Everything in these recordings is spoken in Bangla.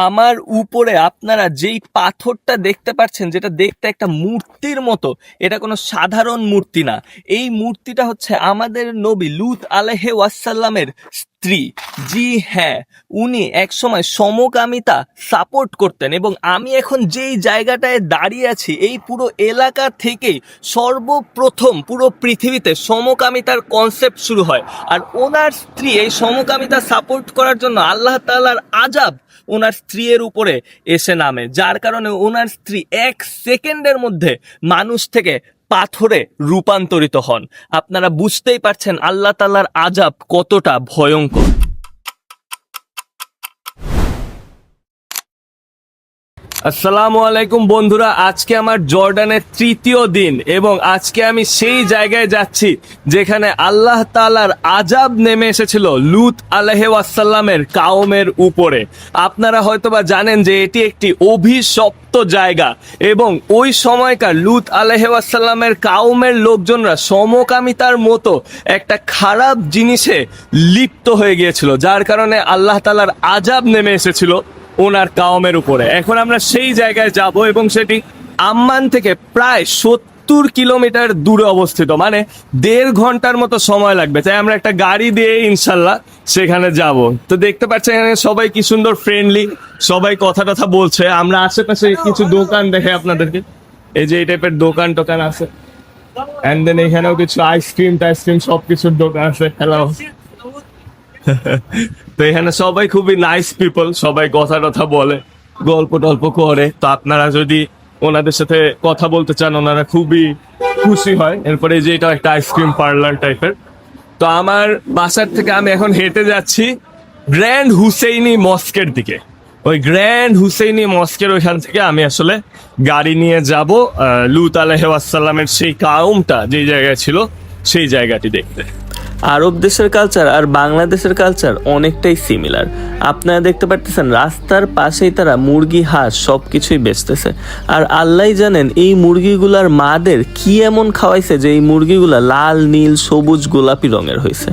আমার উপরে আপনারা যেই পাথরটা দেখতে পাচ্ছেন, যেটা দেখতে একটা মূর্তির মতো, এটা কোনো সাধারণ মূর্তি না। এই মূর্তিটা হচ্ছে আমাদের নবী লূত আলাইহি ওয়াসাল্লামের স্ত্রী। জি হ্যাঁ, উনি একসময় সমকামিতা সাপোর্ট করতেন, এবং আমি এখন যেই জায়গাটায় দাঁড়িয়ে আছি, এই পুরো এলাকা থেকেই সর্বপ্রথম পুরো পৃথিবীতে সমকামিতার কনসেপ্ট শুরু হয়। আর ওনার স্ত্রী এই সমকামিতা সাপোর্ট করার জন্য আল্লাহ তাআলার আযাব ওনার স্ত্রীর উপরে এসে নামে, যার কারণে ওনার স্ত্রী 1 সেকেন্ডের মধ্যে মানুষ থেকে পাথরে রূপান্তরিত হন। আপনারা বুঝতেই পারছেন আল্লাহ তাআলার আযাব কতটা ভয়ঙ্কর। আসসালামু আলাইকুম বন্ধুরা, আজকে আমার জর্ডানের 3য় দিন এবং আজকে আমি সেই জায়গায় যাচ্ছি যেখানে আল্লাহ তাআলার আযাব নেমে এসেছিল লূত আলাইহি ওয়াসাল্লামের কাওমের উপরে। আপনারা হয়তোবা জানেন যে এটি একটি অভিশপ্ত জায়গা এবং ওই সময়কার লূত আলাইহি ওয়াসাল্লামের কাওমের লোকজনরা সমকামিতার মতো একটা খারাপ জিনিসে লিপ্ত হয়ে গিয়েছিল, যার কারণে আল্লাহ তাআলার আযাব নেমে এসেছিল ওনার কাওমের উপরে। এখন আমরা সেই জায়গায় যাব এবং সেটি আম্মান থেকে প্রায় 70 কিলোমিটার দূরে অবস্থিত, মানে 1.5 ঘন্টার মতো সময় লাগবে। তাই আমরা একটা গাড়ি দিয়ে ইনশাল্লাহ সেখানে যাব। তো দেখতে পাচ্ছেন এখানে সবাই কি সুন্দর ফ্রেন্ডলি, সবাই কথা টথা বলছে। আমরা আশেপাশে কিছু দোকান দেখে আপনাদেরকে, এই যে এই টাইপের দোকান টোকান আছে, এন্ড দেন এখানেও কিছু আইসক্রিম টাইসক্রিম সব কিছুর দোকান আছে। হ্যালো। তো এখানে সবাই খুবই নাইস পিপল, সবাই কথা টথা বলে, গল্প টল্প করে। তো আপনারা যদি ওনাদের সাথে কথা বলতে চান, ওনারা খুবই খুশি হয়। এরপরে যে এটা একটা আইসক্রিম পার্লার টাইপের। তো আমার বাসার থেকে আমি এখন হেঁটে যাচ্ছি গ্র্যান্ড হুসেইনি মস্কের দিকে। ওই গ্র্যান্ড হুসেইনি মস্কের ওইখান থেকে আমি আসলে গাড়ি নিয়ে যাব লূত আলাইহি ওয়াসাল্লামের সেই কাওমটা যে জায়গায় ছিল সেই জায়গাটি দেখতে। আরব দেশের কালচার আর বাংলাদেশের কালচার অনেকটাই সিমিলার। আপনারা দেখতে পারতেছেন রাস্তার পাশেই তারা মুরগি, হাঁস সবকিছুই বেচতেছে। আর আল্লাহই জানেন এই মুরগিগুলার মাদের কি এমন খাওয়াইছে যে এই মুরগিগুলা লাল, নীল, সবুজ, গোলাপি রঙের হয়েছে।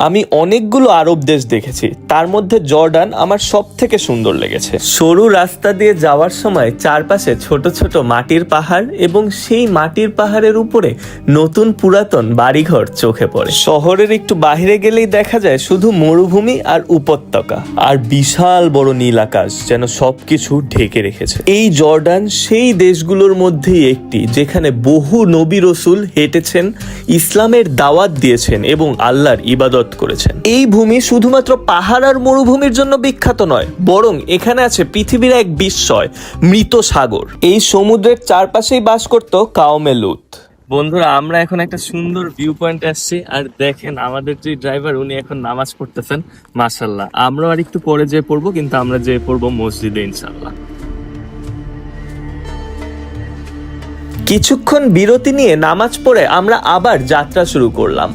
আমি অনেকগুলো আরব দেশ দেখেছি, তার মধ্যে জর্ডান আমার সব থেকে সুন্দর লেগেছে। সরু রাস্তা দিয়ে যাওয়ার সময় চারপাশে ছোট ছোট মাটির পাহাড় এবং সেই মাটির পাহাড়ের উপরে নতুন পুরাতন বাড়িঘর চোখে পড়ে। শহরের একটু বাইরে গেলেই দেখা যায় শুধু মরুভূমি আর উপত্যকা আর বিশাল বড় নীল আকাশ যেন সবকিছু ঢেকে রেখেছে। এই জর্ডান সেই দেশগুলোর মধ্যেই একটি যেখানে বহু নবী রসুল হেঁটেছেন, ইসলামের দাওয়াত দিয়েছেন এবং আল্লাহর ইবাদত করেছেন। এই ভূমি শুধুমাত্র পাহাড় আর মরুভূমির জন্য বিখ্যাত নয়, বরং এখানে আছে পৃথিবীর এক বিস্ময়, মৃত সাগর। এই সমুদ্রের চারপাশেই বাস করত কাওমে লূত। বন্ধুরা, আমরা এখন একটা সুন্দর ভিউ পয়েন্টে আসছি, আর দেখেন আমাদের যে ড্রাইভার উনি এখন নামাজ পড়তেছেন। মাশাআল্লাহ, আমরাও আর একটু পরে যেয়ে পড়বো, কিন্তু আমরা যেয়ে পড়বো মসজিদে ইনশাআল্লাহ। কিছুক্ষণ বিরতি নিয়ে নামাজ পড়ে আমরা আবার যাত্রা শুরু করলাম।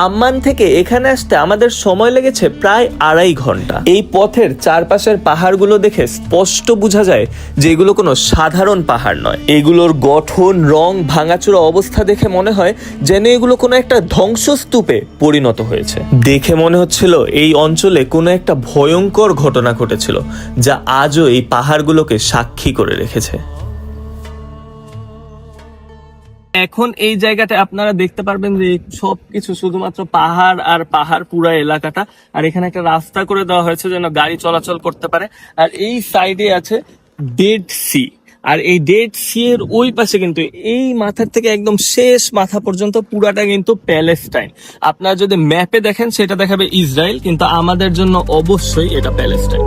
আম্মান থেকে এখানে আসতে আমাদের সময় লেগেছে প্রায় 2.5 ঘন্টা। এই পথের চারপাশের পাহাড়গুলো দেখে স্পষ্ট বোঝা যায় যে এগুলো কোনো সাধারণ পাহাড় নয়। এগুলোর গঠন, রং, ভাঙাচোরা অবস্থা দেখে মনে হয় যেন এগুলো কোনো একটা ধ্বংসস্তূপে পরিণত হয়েছে। দেখে মনে হচ্ছিল এই অঞ্চলে কোনো একটা ভয়ঙ্কর ঘটনা ঘটেছিল, যা আজও এই পাহাড়গুলোকে সাক্ষী করে রেখেছে। এখন এই জায়গাটা আপনারা দেখতে পারবেন যে সবকিছু শুধুমাত্র পাহাড় আর পাহাড়, পুরো এলাকাটা। আর এখানে একটা রাস্তা করে দেওয়া হয়েছে যেন গাড়ি চলাচল করতে পারে। আর এই সাইডে আছে ডেড সি, আর এই ডেড সি এর ওই পাশে কিন্তু এই মাথার থেকে একদম শেষ মাথা পর্যন্ত পুরাটা কিন্তু প্যালেস্টাইন। আপনারা যদি ম্যাপে দেখেন সেটা দেখাবে ইসরায়েল, কিন্তু আমাদের জন্য অবশ্যই এটা প্যালেস্টাইন।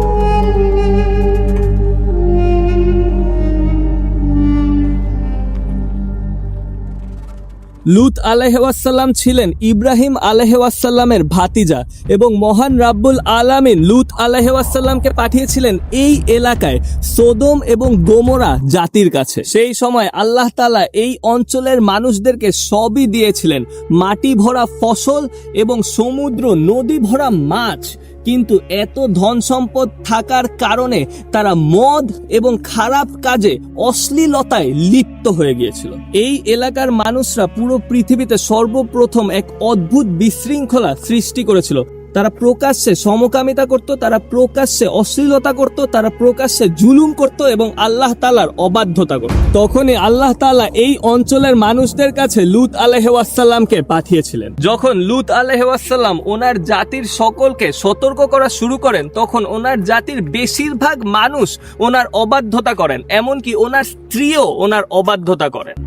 লূত আলাইহি ওয়াসাল্লাম ছিলেন ইব্রাহিম আলাইহি ওয়াসাল্লামের ভাতিজা, এবং মহান রাব্বুল আলামিন লূত আলাইহি ওয়াসাল্লামকে পাঠিয়েছিলেন এই এলাকায় সোদম এবং গোমরা জাতির কাছে। সেই সময় আল্লাহ তাআলা এই অঞ্চলের মানুষদেরকে সবই দিয়েছিলেন, মাটি ভরা ফসল এবং সমুদ্র, নদী ভরা মাছ কিন্তু এত ধন সম্পদ থাকার কারণে তারা মদ এবং খারাপ কাজে অশ্লীলতায় লিপ্ত হয়ে গিয়েছিল। এই এলাকার মানুষরা পুরো পৃথিবীতে সর্বপ্রথম এক অদ্ভুত বিশৃঙ্খলা সৃষ্টি করেছিল। তারা প্রকাশ্যে সমকামিতা করত, তারা প্রকাশ্যে অশ্লীলতা করত, তারা প্রকাশ্যে জুলুম করত এবং আল্লাহ তাআলার অবাধ্যতা করত। তখনই আল্লাহ তাআলা এই অঞ্চলের মানুষদের কাছে লূত আলাইহিস সালামকে পাঠিয়েছিলেন। যখন লূত আলাইহিস সালাম ওনার জাতির সকলকে সতর্ক করা শুরু করেন, তখন ওনার জাতির বেশিরভাগ মানুষ ওনার অবাধ্যতা করেন, এমনকি ওনার স্ত্রীও ওনার অবাধ্যতা করেন।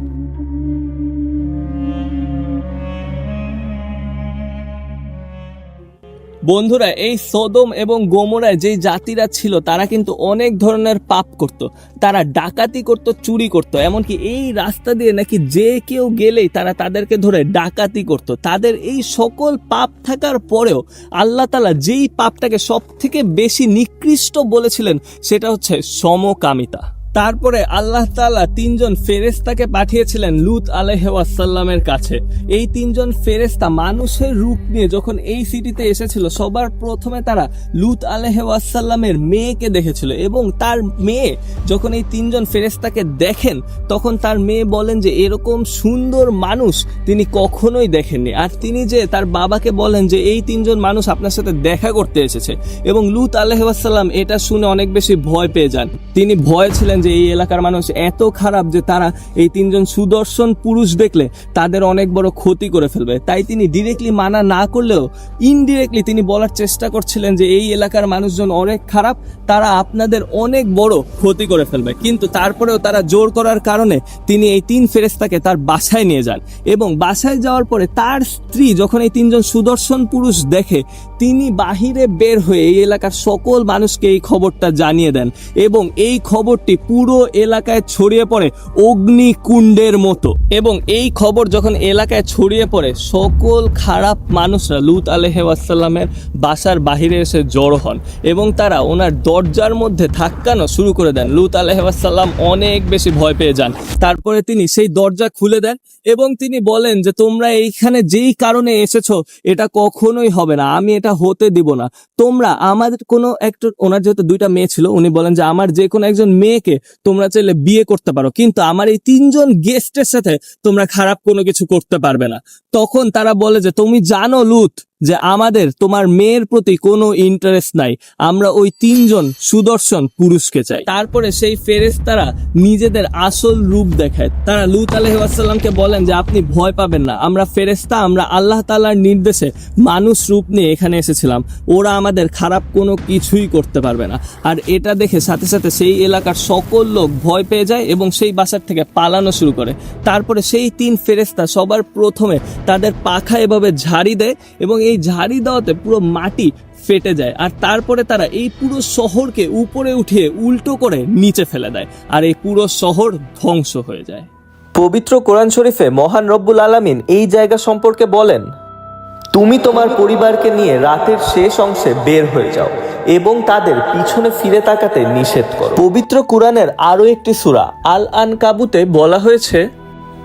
বন্ধুরা, এই সদম এবং গমোরায় যে জাতিরা ছিল তারা কিন্তু অনেক ধরনের পাপ করত। তারা ডাকাতি করত, চুরি করত, এমনকি এই রাস্তা দিয়ে নাকি যে কেউ গেলেই তারা তাদেরকে ধরে ডাকাতি করত। তাদের এই সকল পাপ থাকার পরেও আল্লাহ তাআলা যেই পাপটাকে সব থেকে বেশি নিকৃষ্ট বলেছিলেন সেটা হচ্ছে সমকামিতা। তারপরে আল্লাহ তাআলা 3 জন ফেরেশতাকে পাঠিয়েছিলেন লূত আলাইহিস সালামের কাছে। এই 3 জন ফেরেশতা মানুষের রূপ নিয়ে যখন এই সিটিতে এসেছিল, সবার প্রথমে তারা লূত আলাইহিস সালামের মেয়েকে দেখেছিল এবং তার মেয়ে যখন এই 3 জন ফেরেশতাকে দেখেন, তখন তার মেয়ে বলেন যে এরকম সুন্দর মানুষ তিনি কখনোই দেখেননি। আর তিনি যে তার বাবাকে বলেন যে এই 3 জন মানুষ আপনার সাথে দেখা করতে এসেছে, এবং লূত আলাইহিস সালাম এটা শুনে অনেক বেশি ভয় পেয়ে যান। তিনি ভয় ছিলেন যে এই এলাকার মানুষ এত খারাপ যে তারা এই 3 জন সুদর্শন পুরুষ দেখলে তাদের অনেক বড় ক্ষতি করে ফেলবে। তাই তিনি ডিরেক্টলি মানা না করলেও ইনডিরেক্টলি তিনি বলার চেষ্টা করছিলেন যে এই এলাকার মানুষজন অনেক খারাপ, তারা আপনাদের অনেক বড় ক্ষতি করে ফেলবে। কিন্তু তারপরেও তারা জোর করার কারণে তিনি এই 3 ফেরেশতাকে তার বাসায় নিয়ে যান, এবং বাসায় যাওয়ার পরে তার স্ত্রী যখন এই 3 জন সুদর্শন পুরুষ দেখে, তিনি বাহিরে বের হয়ে এই এলাকার সকল মানুষকে এই খবরটা জানিয়ে দেন, এবং এই খবরটি পুরো এলাকায় ছড়িয়ে পড়ে অগ্নিকুণ্ডের মতো। এবং এই খবর যখন এলাকায় ছড়িয়ে পড়ে, সকল খারাপ মানুষরা লূত আলাইহিস সালামের বাসার বাহিরে এসে জড়ো হন এবং তারা ওনার দরজার মধ্যে ধাক্কানো শুরু করে দেন। লূত আলাইহিস সালাম অনেক বেশি ভয় পেয়ে যান। তারপরে তিনি সেই দরজা খুলে দেন এবং তিনি বলেন যে তোমরা এইখানে যেই কারণে এসেছো এটা কখনোই হবে না, আমি এটা হতে দিব না। তোমরা আমাদের কোনো একটা, ওনার যেহেতু 2টা মেয়ে ছিল, উনি বলেন যে আমার যে কোনো একজন মেয়েকে তোমরা চাইলে বিয়ে করতে পারো, কিন্তু আমার এই 3 জন গেস্টের সাথে তোমরা খারাপ কোনো কিছু করতে পারবে না। তখন তারা বলে যে তুমি জানো লূত যে আমাদের তোমার মেয়ের প্রতি কোনো ইন্টারেস্ট নাই, আমরা ওই 3 জন সুদর্শন পুরুষকে চাই। তারপরে সেই ফেরেশতারা নিজেদের আসল রূপ দেখায়। তারা লূত আলাইহিস সালামকে বলেন যে আপনি ভয় পাবেন না, আমরা ফেরেশতা, আমরা আল্লাহ তাআলার নির্দেশে মানুষ রূপ নিয়ে এখানে এসেছিলাম, ওরা আমাদের খারাপ কোনো কিছুই করতে পারবে না। আর এটা দেখে সাথে সাথে সেই এলাকার সকল লোক ভয় পেয়ে যায় এবং সেই বাসার থেকে পালানো শুরু করে। তারপরে সেই 3 ফেরেশতা সবার প্রথমে তাদের পাখা এভাবে ঝাড়ি দেয় এবং এই ঝাড়ি দেওয়াতে পুরো মাটি ফেটে যায়, আর তারপরে তারা এই পুরো শহরকে উপরে উঠিয়ে উল্টো করে নিচে ফেলে দেয়, আর এই পুরো শহর ধ্বংস হয়ে যায়। পবিত্র কোরআন শরীফে মহান রব্বুল আলামিন এই জায়গা সম্পর্কে বলেন, তুমি তোমার পরিবারকে নিয়ে রাতের শেষ অংশে বের হয়ে যাও এবং তাদের পিছনে ফিরে তাকাতে নিষেধ করো। পবিত্র কোরআনের আরো একটি সূরা আল আনকাবুতে বলা হয়েছে,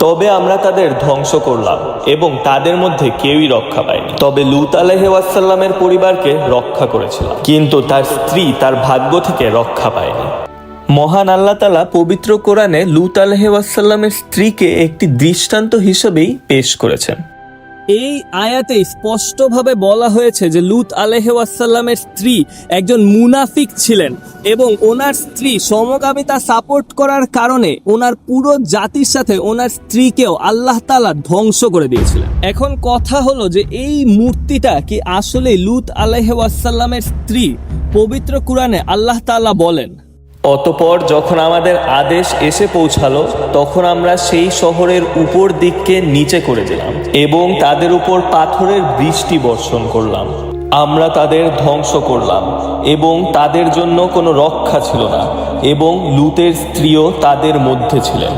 তবে আমরা তাদের ধ্বংস করলাম এবং তাদের মধ্যে কেউই রক্ষা পায়নি, তবে লূত আলাইহিস সালামের পরিবারকে রক্ষা করেছিলাম, কিন্তু তার স্ত্রী তার ভাগ্য থেকে রক্ষা পায়নি। মহান আল্লাহ তাআলা পবিত্র কোরআনে লূত আলাইহিস সালামের স্ত্রীকে একটি দৃষ্টান্ত হিসেবেই পেশ করেছেন। এই আয়াতে স্পষ্টভাবে বলা হয়েছে যে লূত আলাইহিস সালামের স্ত্রী একজন মুনাফিক ছিলেন এবং ওনার স্ত্রী সমকামিতা সাপোর্ট করার কারণে ওনার পুরো জাতির সাথে ওনার স্ত্রীকেও আল্লাহ তাআলা ধ্বংস করে দিয়েছিলেন। এখন কথা হলো যে এই মূর্তিটা কি আসলে লূত আলাইহিস সালামের স্ত্রী? পবিত্র কোরআনে আল্লাহ তাআলা বলেন, অতঃপর যখন আমাদের আদেশ এসে পৌঁছালো তখন আমরা সেই শহরের উপর দিককে নিচে করে দিলাম এবং তাদের উপর পাথরের বৃষ্টি বর্ষণ করলাম। আমরা তাদের ধ্বংস করলাম এবং তাদের জন্য কোনো রক্ষা ছিল না, এবং লূতের স্ত্রীও তাদের মধ্যে ছিলেন।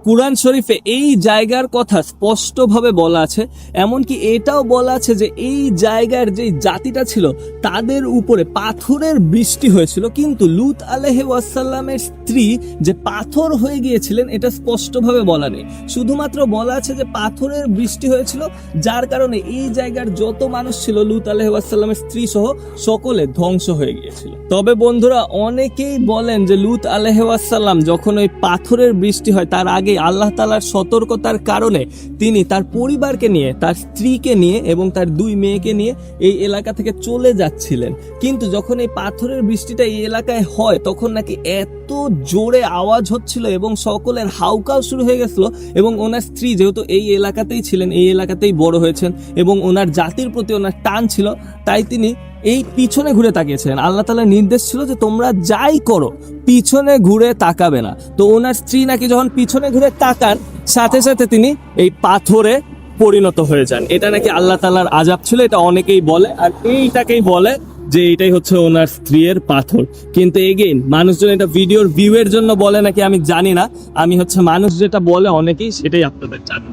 কুরআন শরীফে এই জায়গার কথা স্পষ্টভাবে বলা আছে, এমনকি এটাও বলা আছে যে এই জায়গার যে জাতিটা ছিল তাদের উপরে পাথরের বৃষ্টি হয়েছিল, কিন্তু লূত আলাইহিস ওয়াসাল্লামের স্ত্রী যে পাথর হয়ে গিয়েছিলেন এটা স্পষ্টভাবে বলা নেই। শুধুমাত্র বলা আছে যে পাথরের বৃষ্টি হয়েছিল, যার কারণে এই জায়গার যত মানুষ ছিল লূত আলাইহিস ওয়াসাল্লামের স্ত্রী সহ সকলে ধ্বংস হয়ে গিয়েছিল। তবে বন্ধুরা, অনেকেই বলেন যে লূত আলাইহিস ওয়াসাল্লাম যখন ওই পাথরের বৃষ্টি হয় তার আগে আল্লাহ তাআলার সতর্কতার কারণে তিনি তার পরিবারকে নিয়ে, তার স্ত্রীকে নিয়ে এবং তার 2 মেয়েকে নিয়ে এই এলাকা থেকে চলে যাচ্ছিলেন। কিন্তু যখন এই পাথরের বৃষ্টিটা এই এলাকায় হয় তখন নাকি এত জোরে আওয়াজ হচ্ছিল এবং সকলের হাউকাও শুরু হয়ে গেছিল, এবং ওনার স্ত্রী যেহেতু এই এলাকাতেই ছিলেন, এই এলাকাতেই বড় হয়েছেন এবং ওনার জাতির প্রতি ওনার টান ছিল, তাই তিনি এই পিছনে ঘুরে তাকিয়েছিলেন। আল্লাহ তাআলার নির্দেশ ছিল যে তোমরা যাই করো পিছনে ঘুরে তাকাবে না। তো ওনার স্ত্রী নাকি যখন পিছনে ঘুরে তাকান সাথে সাথে তিনি এই পাথরে পরিণত হয়ে যান। এটা নাকি আল্লাহ তাআলার আযাব ছিল, এটা অনেকেই বলে, আর এইটাকেই বলে যে এটাই হচ্ছে ওনার স্ত্রীর পাথর। কিন্তু এগেইন মানুষজন এটা ভিডিওর ভিউয়ের জন্য বলে নাকি আমি জানি না, আমি হচ্ছে মানুষ যেটা বলে অনেকেই সেটাই আপনাদের জানি।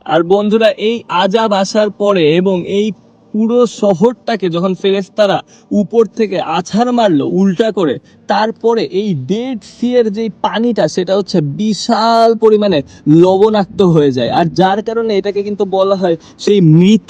আর বন্ধুরা, এই আযাব আসার পরে এবং এই পুরো শহরটাকে যখন ফেরেশতারা উপর থেকে আছাড় মারলো উল্টা করে, তারপরে এই ডেড সি এর যে পানিটা সেটা হচ্ছে বিশাল পরিমাণে লবণাক্ত হয়ে যায়, আর যার কারণে এটাকে কিন্তু বলা হয় সেই মৃত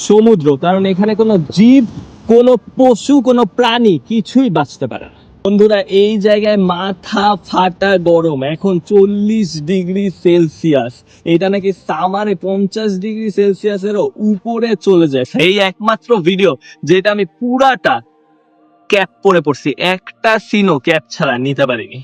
সমুদ্র, কারণ এখানে কোনো জীব, কোনো পশু, কোনো প্রাণী কিছুই বাঁচতে পারে না। বন্ধুরা, এই জায়গায় মাথা ফাটা গরম, এখন 40 ডিগ্রি সেলসিয়াস, এটা নাকি সামারে 50 ডিগ্রি সেলসিয়াসেরও উপরে চলে যায়। এই একমাত্র ভিডিও যেটা আমি পুরাটা ক্যাপ পরে পড়ছি, একটা সিনও ক্যাপ ছাড়া নিতে পারিনি।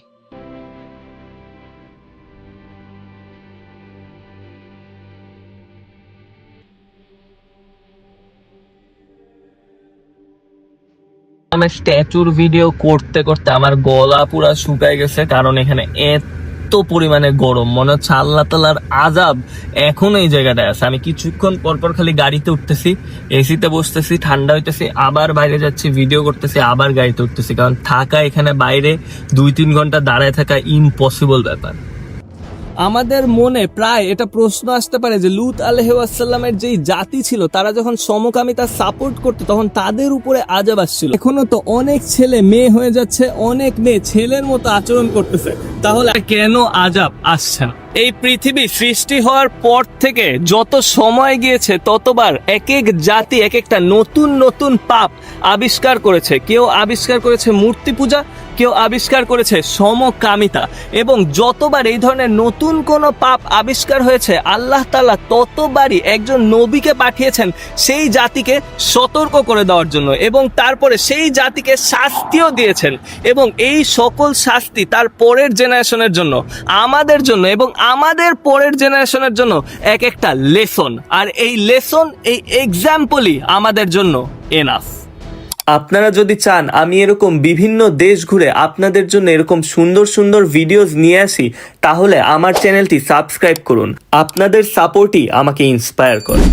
আমার স্ট্যাচুর ভিডিও করতে করতে আমার গলা পুরা শুকায় গেছে, কারণ এখানে এত পরিমাণে গরম, মনে হচ্ছে আল্লাহ তাআলার আযাব এখন এই জায়গাটায় আছে। আমি কিছুক্ষণ পরপর খালি গাড়িতে উঠতেছি, এসিতে বসতেছি, ঠান্ডা হইতেছি, আবার বাইরে যাচ্ছি, ভিডিও করতেছি, আবার গাড়িতে উঠতেছি, কারণ থাকা এখানে বাইরে 2-3 ঘন্টা দাঁড়ায় থাকা ইম্পসিবল ব্যাপার। আমাদের মনে প্রায় এটা প্রশ্ন আসতে পারে যে লূত আলাইহিস ওয়াসাল্লামের যেই জাতি ছিল তারা যখন সমকামিতা সাপোর্ট করতো তখন তাদের উপরে আযাব আসছিল। এখনো তো অনেক ছেলে মেয়ে হয়ে যাচ্ছে, অনেক মেয়ে ছেলের মতো আচরণ করতেছে, তাহলে কেন আযাব আসছে না? এই পৃথিবী সৃষ্টি হওয়ার পর থেকে যত সময় গিয়েছে ততবার এক এক জাতি এক একটা নতুন নতুন পাপ আবিষ্কার করেছে। কেউ আবিষ্কার করেছে মূর্তি পূজা, কেউ আবিষ্কার করেছে সমকামিতা, এবং যতবার এই ধরনের নতুন কোনো পাপ আবিষ্কার হয়েছে আল্লাহ তাআলা ততবারই একজন নবীকে পাঠিয়েছেন সেই জাতিকে সতর্ক করে দেওয়ার জন্য, এবং তারপরে সেই জাতিকে শাস্তিও দিয়েছেন, এবং এই সকল শাস্তি তার পরের জেনারেশনের জন্য, আমাদের জন্য এবং আমাদের পরের জেনারেশনের জন্য এক একটা লেসন, আর এই লেসন, এই এক্সাম্পলই আমাদের জন্য এনাফ। আপনারা যদি চান আমি এরকম বিভিন্ন দেশ ঘুরে আপনাদের জন্য এরকম সুন্দর সুন্দর ভিডিওস নিয়ে আসি, তাহলে আমার চ্যানেলটি সাবস্ক্রাইব করুন। আপনাদের সাপোর্টই আমাকে ইন্সপায়ার করে।